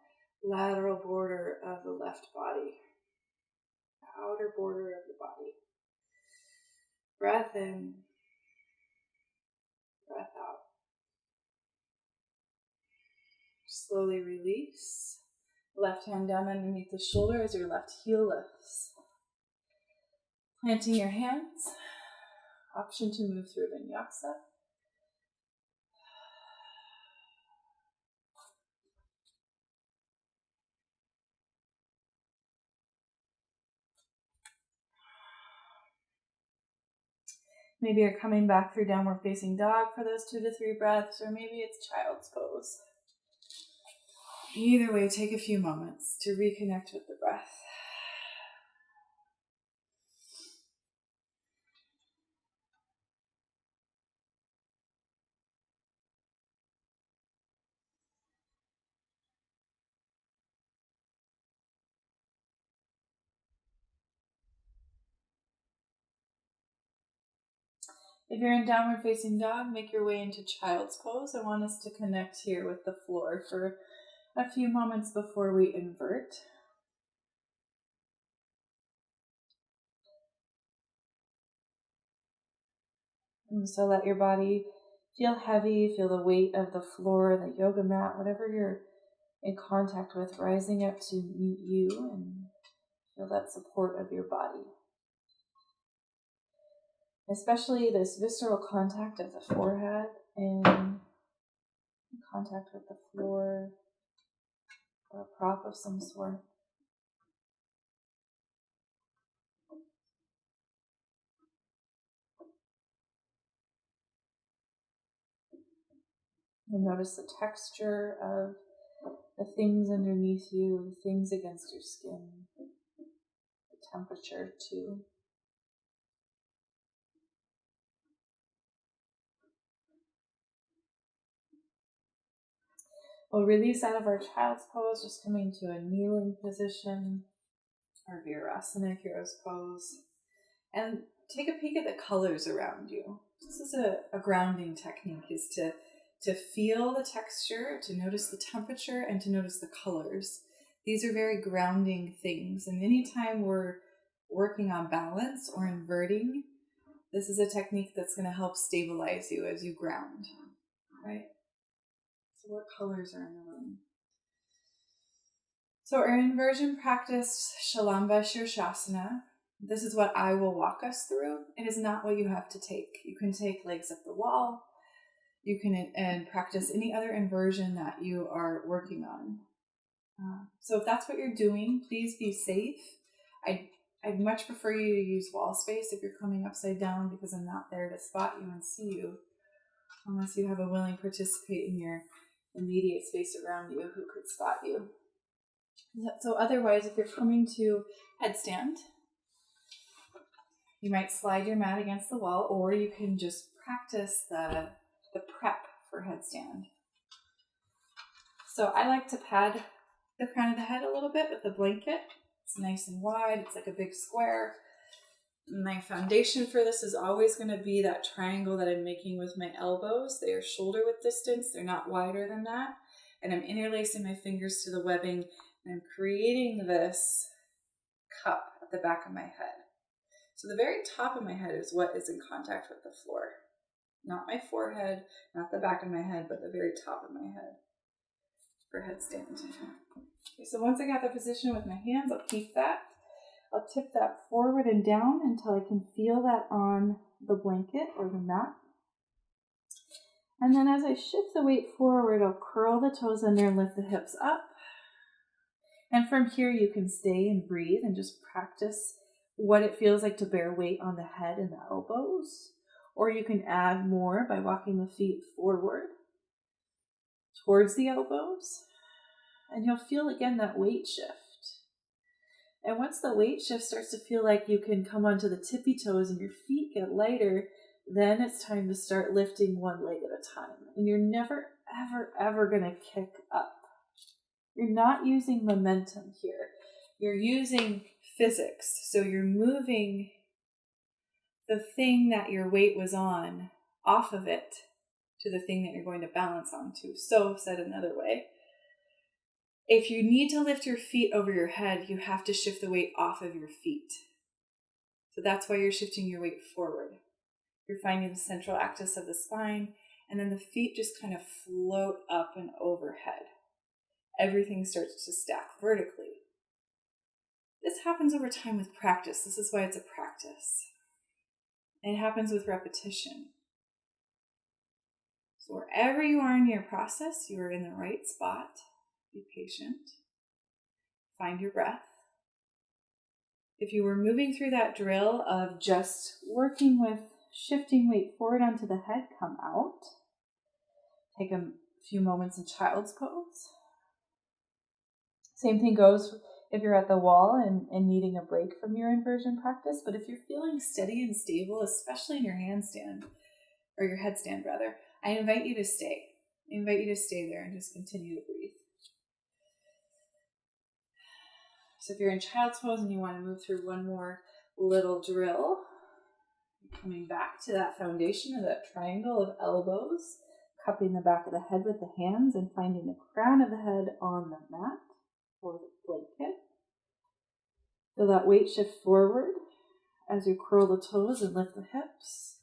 lateral border of the left body. The outer border of the body. Breath in. Breath out. Slowly release. Left hand down underneath the shoulder as your left heel lifts. Planting your hands. Option to move through Vinyasa. Maybe you're coming back through downward facing dog for those 2 to 3 breaths, or maybe it's child's pose. Either way, take a few moments to reconnect with the breath. If you're in downward facing dog, make your way into child's pose. I want us to connect here with the floor for a few moments before we invert. And so let your body feel heavy, feel the weight of the floor, the yoga mat, whatever you're in contact with, rising up to meet you, and feel that support of your body. Especially this visceral contact of the forehead and contact with the floor or a prop of some sort. And notice the texture of the things underneath you, the things against your skin, the temperature too. We'll release out of our child's pose, just coming to a kneeling position, or Virasana, hero's pose. And take a peek at the colors around you. This is a grounding technique, is to feel the texture, to notice the temperature, and to notice the colors. These are very grounding things. And anytime we're working on balance or inverting, this is a technique that's going to help stabilize you as you ground, right? So what colors are in the room? So our inversion practice, Shalamba Shirshasana. This is what I will walk us through. It is not what you have to take. You can take legs up the wall. You can and practice any other inversion that you are working on. So if that's what you're doing, please be safe. I'd much prefer you to use wall space if you're coming upside down, because I'm not there to spot you and see you, unless you have a willing participant in your immediate space around you who could spot you. So otherwise, if you're coming to headstand, you might slide your mat against the wall, or you can just practice the prep for headstand. So I like to pad the crown of the head a little bit with a blanket. It's nice and wide. It's like a big square. My foundation for this is always going to be that triangle that I'm making with my elbows. They are shoulder width distance. They're not wider than that. And I'm interlacing my fingers to the webbing, and I'm creating this cup at the back of my head. So the very top of my head is what is in contact with the floor. Not my forehead, not the back of my head, but the very top of my head for headstand. Okay, so once I got the position with my hands, I'll keep that. I'll tip that forward and down until I can feel that on the blanket or the mat. And then as I shift the weight forward, I'll curl the toes under and lift the hips up. And from here, you can stay and breathe and just practice what it feels like to bear weight on the head and the elbows. Or you can add more by walking the feet forward towards the elbows. And you'll feel again that weight shift. And once the weight shift starts to feel like you can come onto the tippy toes and your feet get lighter, then it's time to start lifting one leg at a time. And you're never, ever, ever going to kick up. You're not using momentum here. You're using physics. So you're moving the thing that your weight was on off of it to the thing that you're going to balance onto. So, said another way, if you need to lift your feet over your head, you have to shift the weight off of your feet. So that's why you're shifting your weight forward. You're finding the central axis of the spine, and then the feet just kind of float up and overhead. Everything starts to stack vertically. This happens over time with practice. This is why it's a practice. It happens with repetition. So wherever you are in your process, you are in the right spot. Be patient. Find your breath. If you were moving through that drill of just working with shifting weight forward onto the head, come out. Take a few moments in child's pose. Same thing goes if you're at the wall and needing a break from your inversion practice. But if you're feeling steady and stable, especially in your handstand, or your headstand rather, I invite you to stay. I invite you to stay there and just continue to breathe. So if you're in child's pose and you want to move through one more little drill, coming back to that foundation of that triangle of elbows, cupping the back of the head with the hands and finding the crown of the head on the mat or the blanket. Feel that weight shift forward as you curl the toes and lift the hips.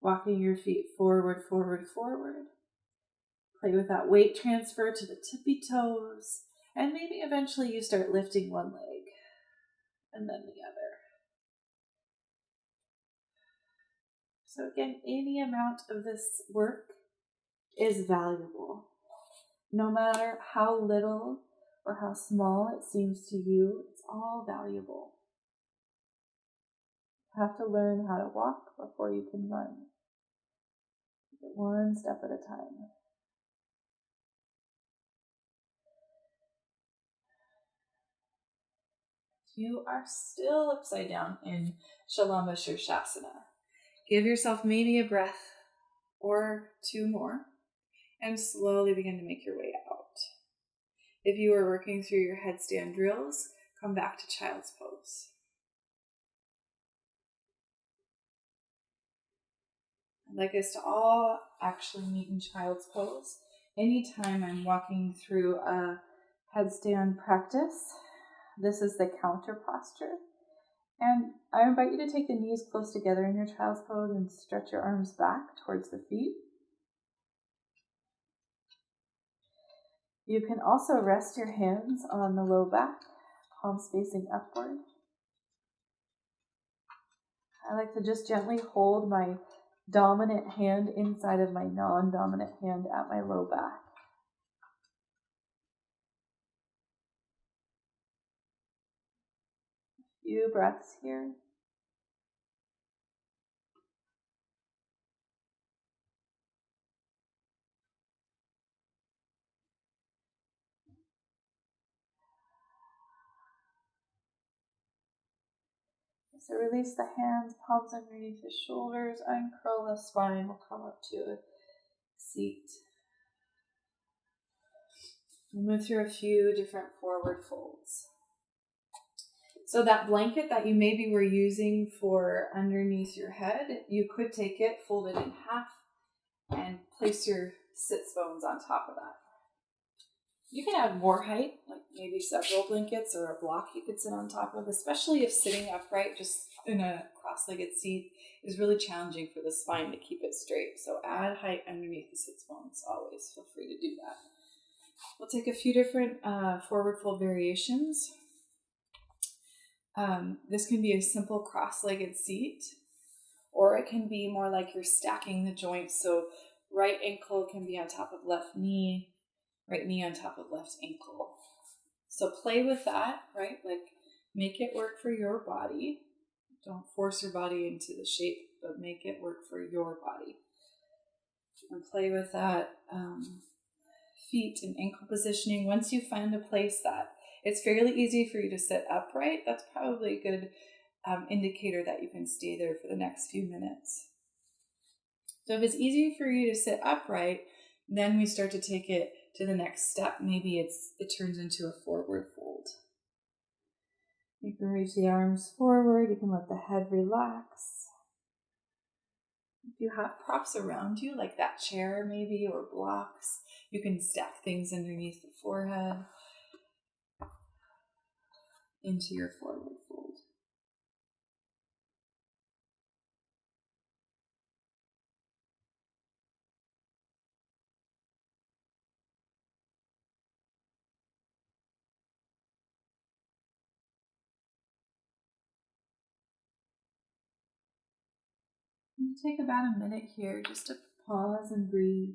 Walking your feet forward, forward, forward. Play with that weight transfer to the tippy toes. And maybe eventually you start lifting one leg and then the other. So again, any amount of this work is valuable. No matter how little or how small it seems to you, it's all valuable. You have to learn how to walk before you can run. Take it one step at a time. You are still upside down in Shalamba Shirshasana. Give yourself maybe a breath or two more and slowly begin to make your way out. If you are working through your headstand drills, come back to child's pose. I'd like us to all actually meet in child's pose. Anytime I'm walking through a headstand practice, this is the counter posture. And I invite you to take the knees close together in your child's pose and stretch your arms back towards the feet. You can also rest your hands on the low back, palms facing upward. I like to just gently hold my dominant hand inside of my non-dominant hand at my low back. A few breaths here. So release the hands, palms underneath the shoulders, uncurl the spine, we'll come up to a seat. We'll move through a few different forward folds. So that blanket that you maybe were using for underneath your head, you could take it, fold it in half, and place your sits bones on top of that. You can add more height, like maybe several blankets or a block you could sit on top of, especially if sitting upright just in a cross-legged seat is really challenging for the spine to keep it straight. So add height underneath the sits bones always. Feel free to do that. We'll take a few different forward fold variations. This can be a simple cross-legged seat, or it can be more like you're stacking the joints. So right ankle can be on top of left knee, right knee on top of left ankle. So play with that, right? Like Make it work for your body. Don't force your body into the shape, but make it work for your body. And play with that feet and ankle positioning. Once you find a place that it's fairly easy for you to sit upright, that's probably a good indicator that you can stay there for the next few minutes. So if it's easy for you to sit upright, then we start to take it to the next step. Maybe it turns into a forward fold. You can reach the arms forward. You can let the head relax. If you have props around you, like that chair maybe, or blocks, you can stack things underneath the forehead into your forward fold. And take about a minute here just to pause and breathe.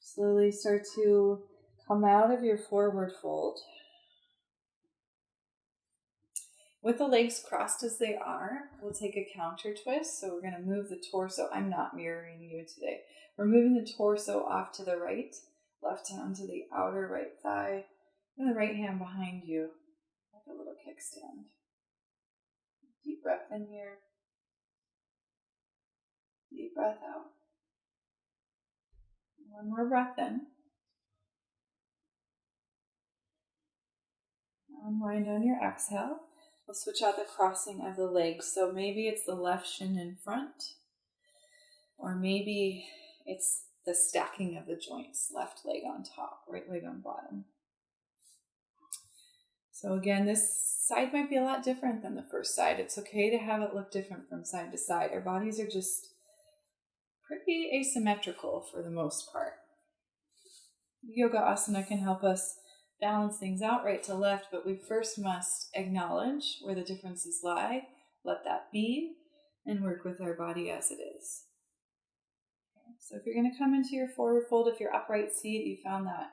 Slowly start to come out of your forward fold. With the legs crossed as they are, we'll take a counter twist. So we're going to move the torso. I'm not mirroring you today. We're moving the torso off to the right, left hand to the outer right thigh, and the right hand behind you, like a little kickstand. Deep breath in here. Deep breath out. One more breath in. Unwind on your exhale. We'll switch out the crossing of the legs. So maybe it's the left shin in front, or maybe it's the stacking of the joints, left leg on top, right leg on bottom. So again, this side might be a lot different than the first side. It's okay to have it look different from side to side. Our bodies are just pretty asymmetrical for the most part. Yoga asana can help us balance things out right to left, but we first must acknowledge where the differences lie, let that be, and work with our body as it is. So if you're going to come into your forward fold, if you're upright seat, you found that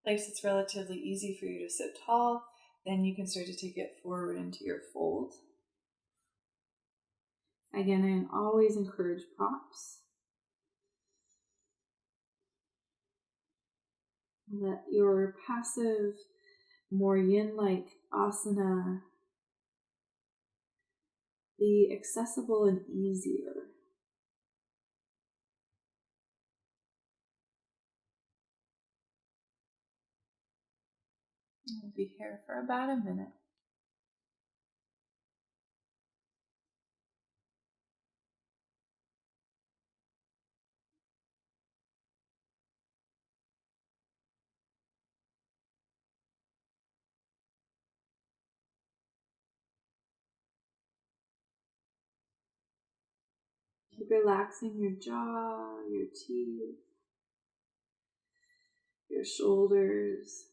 place that's relatively easy for you to sit tall, then you can start to take it forward into your fold. Again, I always encourage props. Let your passive, more yin-like asana be accessible and easier. We'll be here for about a minute. Keep relaxing your jaw, your teeth, your shoulders.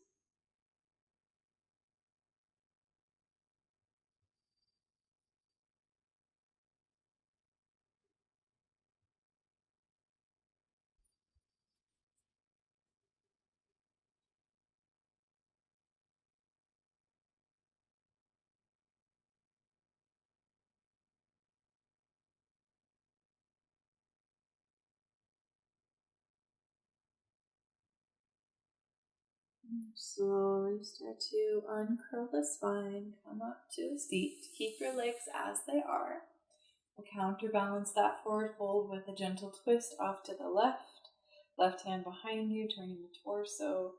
Slowly start to uncurl the spine, come up to a seat. Keep your legs as they are. We'll counterbalance that forward fold with a gentle twist off to the left. Left hand behind you, turning the torso.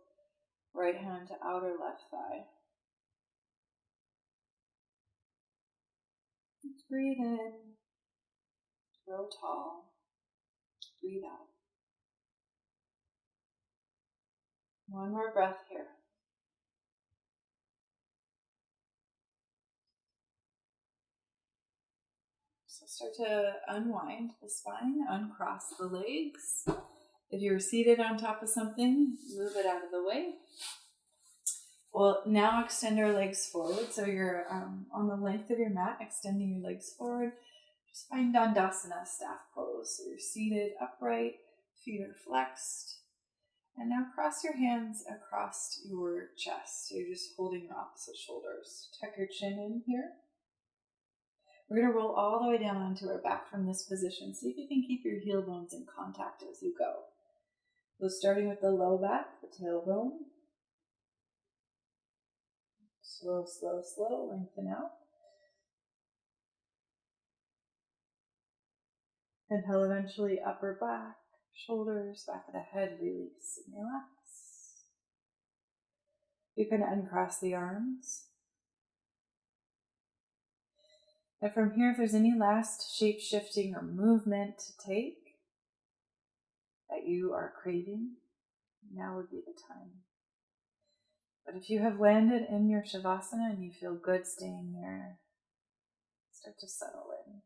Right hand to outer left thigh. Breathe in, grow tall. Breathe out. One more breath here. So start to unwind the spine, uncross the legs. If you're seated on top of something, move it out of the way. We'll now extend our legs forward. So you're on the length of your mat, extending your legs forward. Just find Dandasana, staff pose. So you're seated upright, feet are flexed. And now cross your hands across your chest. So you're just holding your opposite shoulders. Tuck your chin in here. We're going to roll all the way down onto our back from this position. See if you can keep your heel bones in contact as you go. So starting with the low back, the tailbone. Slow, slow, slow, lengthen out. Inhale, eventually upper back, shoulders, back of the head, release and relax. You can uncross the arms. And from here, if there's any last shape shifting or movement to take that you are craving, now would be the time. But if you have landed in your Shavasana and you feel good staying there, start to settle in.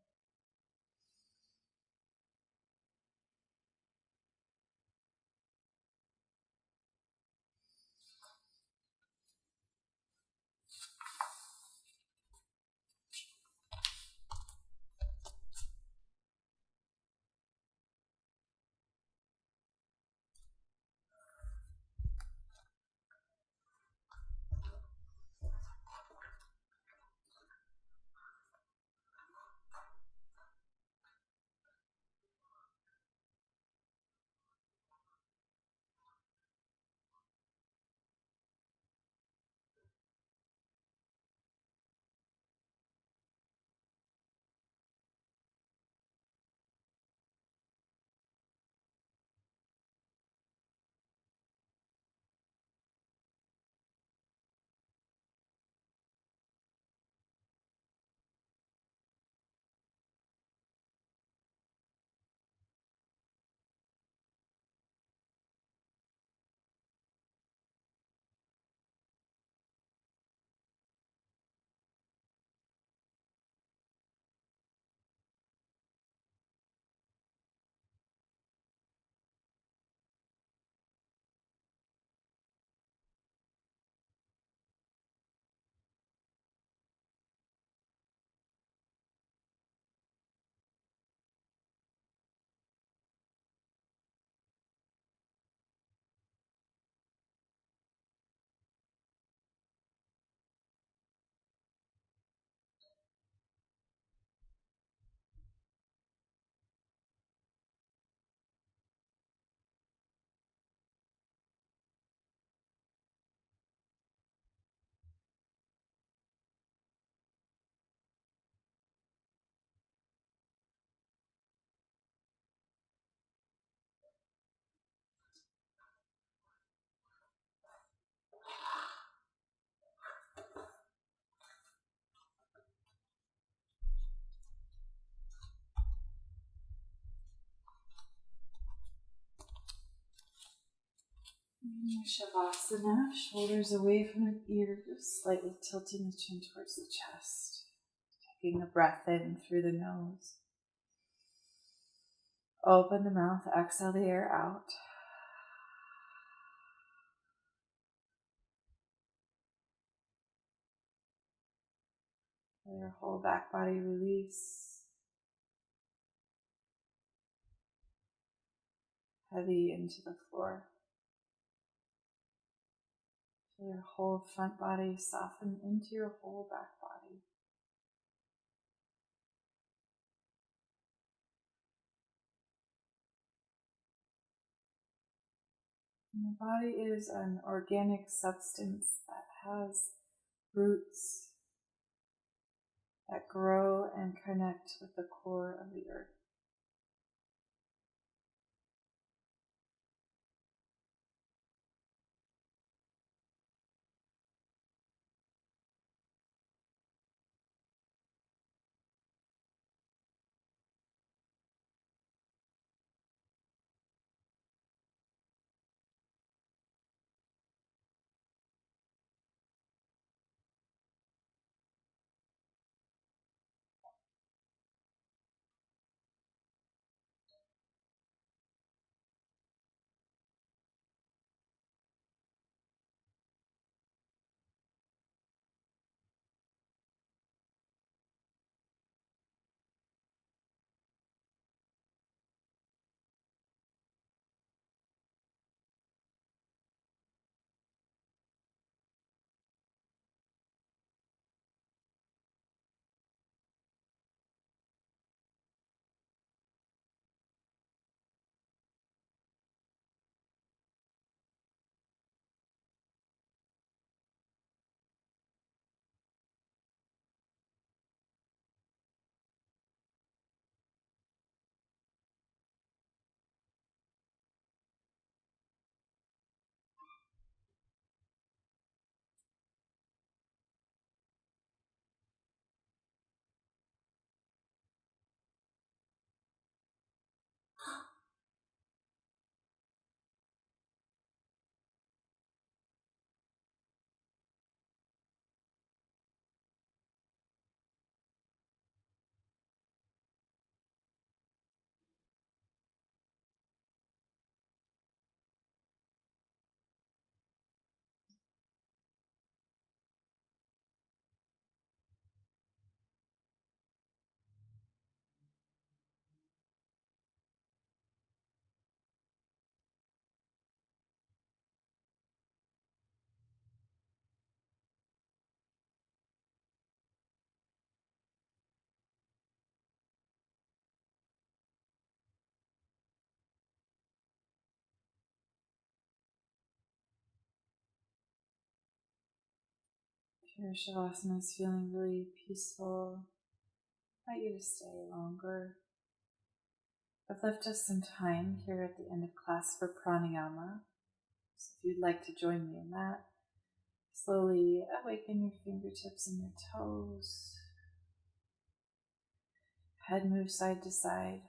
Shavasana, shoulders away from the ears, slightly tilting the chin towards the chest. Taking a breath in through the nose. Open the mouth, exhale the air out. Let your whole back body release. Heavy into the floor. Feel your whole front body soften into your whole back body. And the body is an organic substance that has roots that grow and connect with the core of the earth. Your Shavasana is feeling really peaceful. I invite you to stay longer. I've left us some time here at the end of class for pranayama. So if you'd like to join me in that, slowly awaken your fingertips and your toes. Head moves side to side.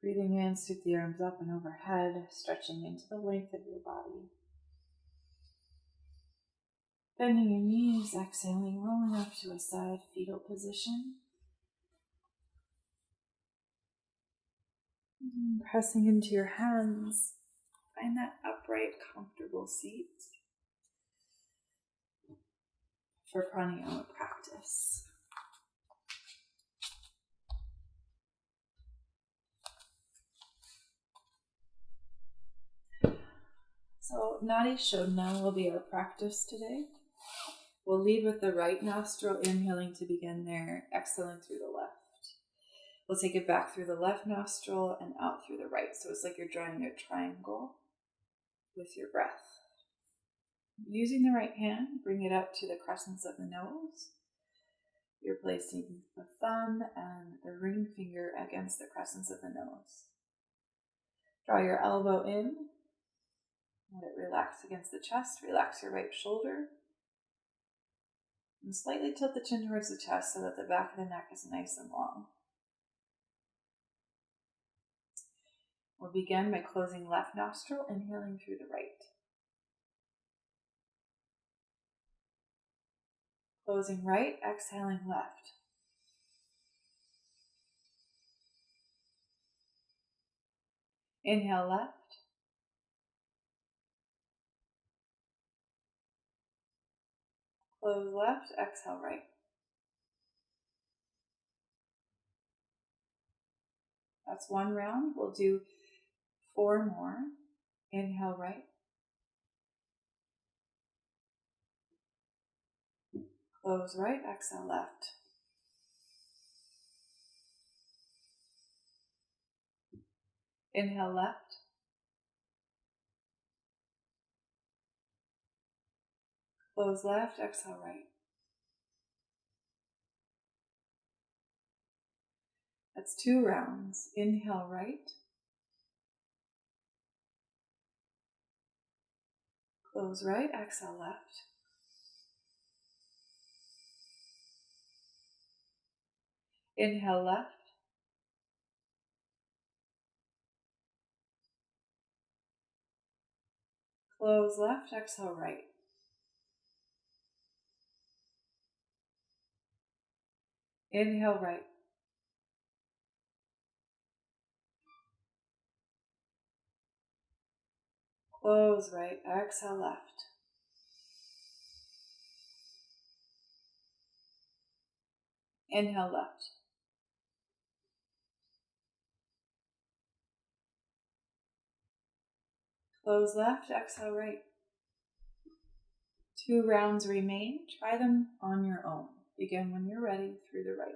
Breathing in, sweep the arms up and overhead, stretching into the length of your body. Bending your knees, exhaling, rolling up to a side fetal position. Pressing into your hands. Find that upright, comfortable seat for pranayama practice. So Nadi Shodhana will be our practice today. We'll lead with the right nostril, inhaling to begin there, exhaling through the left. We'll take it back through the left nostril and out through the right. So it's like you're drawing a triangle with your breath. Using the right hand, bring it up to the crescents of the nose. You're placing the thumb and the ring finger against the crescents of the nose. Draw your elbow in. Let it relax against the chest. Relax your right shoulder. And slightly tilt the chin towards the chest so that the back of the neck is nice and long. We'll begin by closing left nostril, inhaling through the right. Closing right, exhaling left. Inhale left. Close left, exhale right. That's one round. We'll do 4 more. Inhale right. Close right, exhale left. Inhale left. Close left, exhale right. That's 2 rounds. Inhale right. Close right, exhale left. Inhale left. Close left, exhale right. Inhale right. Close right, exhale left. Inhale left. Close left, exhale right. 2 rounds remain. Try them on your own. Begin when you're ready through the right.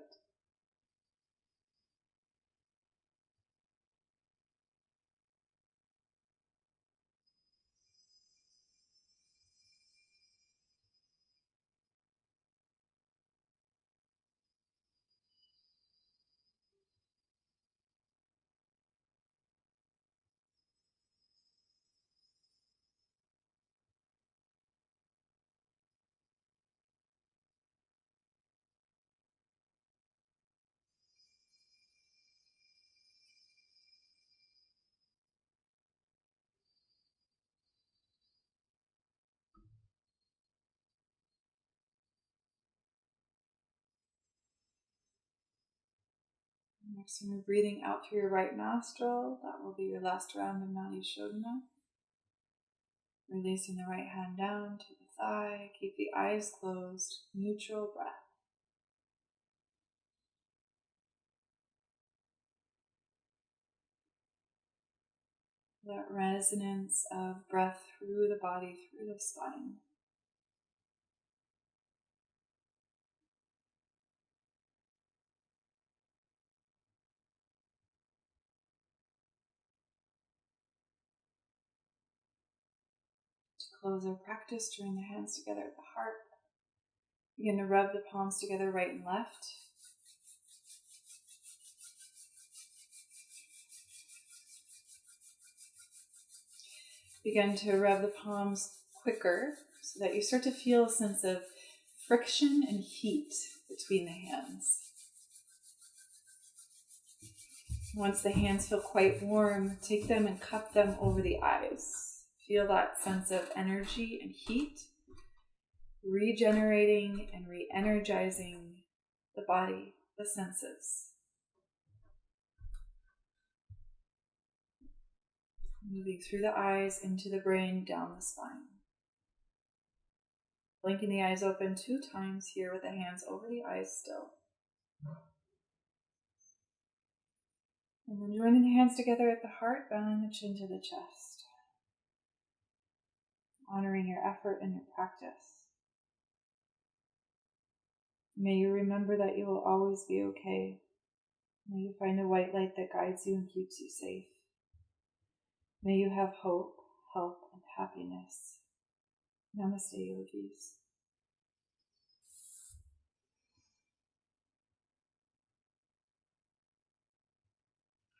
Next, when you're breathing out through your right nostril, that will be your last round of Nadi Shodhana. Releasing the right hand down to the thigh. Keep the eyes closed. Neutral breath. That resonance of breath through the body, through the spine. close our practice, join the hands together at the heart. Begin to rub the palms together, right and left. Begin to rub the palms quicker so that you start to feel a sense of friction and heat between the hands. Once the hands feel quite warm, take them and cup them over the eyes. Feel that sense of energy and heat, regenerating and re-energizing the body, the senses. Moving through the eyes, into the brain, down the spine. Blinking the eyes open 2 times here with the hands over the eyes still. And then joining the hands together at the heart, bowing the chin to the chest. Honoring your effort and your practice. May you remember that you will always be okay. May you find a white light that guides you and keeps you safe. May you have hope, health, and happiness. Namaste, yogis.